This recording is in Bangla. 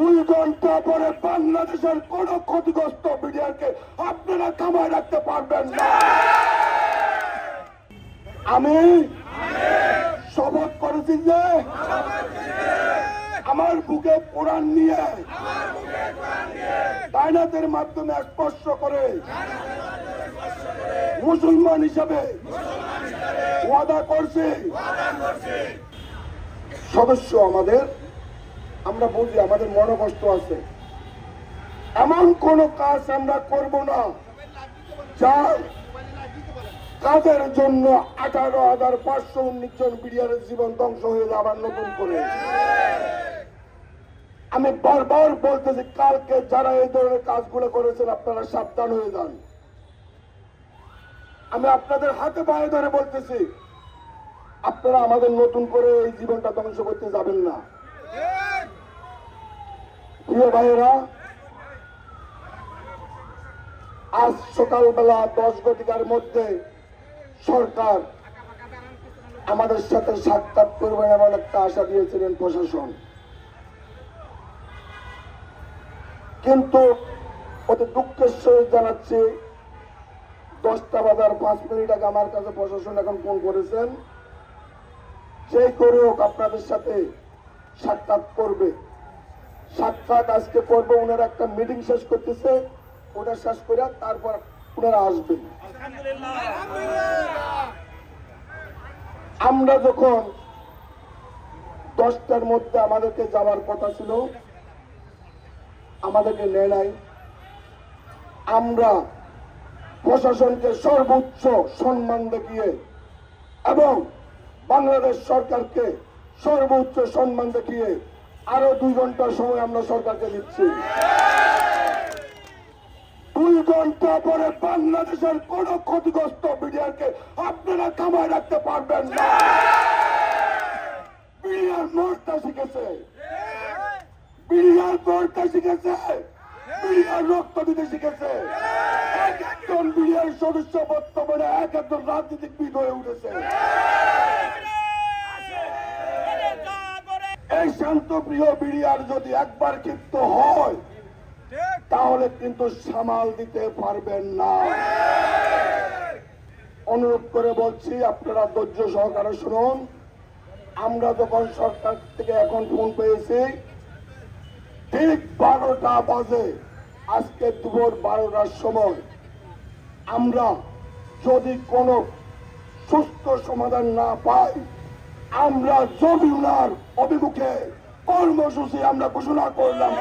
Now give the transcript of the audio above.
2 ঘন্টা পরে বাংলাদেশের কোন ক্ষতিগ্রস্ত মিডিয়াকে আপনারা থামায় রাখতে পারবেন না। আমি শপথ করেছি যে আমার বুকে কোরআন নিয়ে তাইনাতের মাধ্যমে স্পষ্ট করে মুসলমান হিসাবে ওয়াদা করছি। সদস্য আমাদের, আমরা বুঝি আমাদের মনোকষ্ট আছে, এমন কোন কাজ আমরা করব না যার কাজের জন্য 18,519 জন বিডিআরের জীবন ধ্বংস হয়ে যাবার নতুন করে। আমি বারবার বলতেছি, কালকে যারা এই ধরনের কাজগুলো করেছেন আপনারা সাবধান হয়ে যান। আমি আপনাদের হাতে পায়ে ধরে বলতেছি, আপনারা আমাদের নতুন করে এই জীবনটা ধ্বংস করতে যাবেন না। প্রিয় ভাইয়েরা, আজ সকালবেলা 10 ঘটিকার মধ্যে সরকার আমাদের সাথে সাক্ষাৎ করবেন এমন একটা আশা দিয়েছিলেন প্রশাসন, কিন্তু অতি দুঃখের সহিত জানাচ্ছি 10টা বাজার 5 মিনিট আগে আমার কাছে প্রশাসন এখন ফোন করেছেন, সেই করে হোক আপনাদের সাথে সাক্ষাৎ করবে। সাক্ষাৎ আজকে করবে, ওনারা একটা মিটিং শেষ করতেছে, ওটা শেষ করে তারপর ওনারা আসবেন। আমরা যখন 10টার মধ্যে আমাদেরকে যাওয়ার কথা ছিল, আমাদেরকে নেয় নাই। আমরা প্রশাসনকে সর্বোচ্চ সম্মান দেখিয়ে এবং বাংলাদেশ সরকারকে সর্বোচ্চ সম্মান দেখিয়ে আরো 2 ঘন্টার সময় আমরা সরকারকে দিচ্ছি। 2 ঘন্টা পরে বাংলাদেশের কোন ক্ষতিগ্রস্ত মিডিয়াকে আপনারা থামায় রাখতে পারবেন না। মিডিয়ার মরতে শিখেছে, মিডিয়ার মরতে শিখেছে, মিডিয়ার রক্ত দিতে শিখেছে। এক একজন মিডিয়ার সদস্য বর্তমানে এক একজন রাজনীতিবিদ হয়ে উঠেছে। এই শান্তপ্রিয় মিডিয়ার যদি একবার ক্ষিপ্ত হয় তাহলে কিন্তু সামাল দিতে পারবেন না। অনুরোধ করে বলছি, আপনারা ধৈর্য সহকারে শুনুন। আমরা যখন সরকার থেকে এখন ফোন পেয়েছি, ঠিক 12টা বাজে, আজকে দুপুর 12টার সময় আমরা যদি কোনো সুস্থ সমাধান না পাই, আমরা জমিউনার অভিমুখে কর্মসূচি আমরা ঘোষণা করলাম।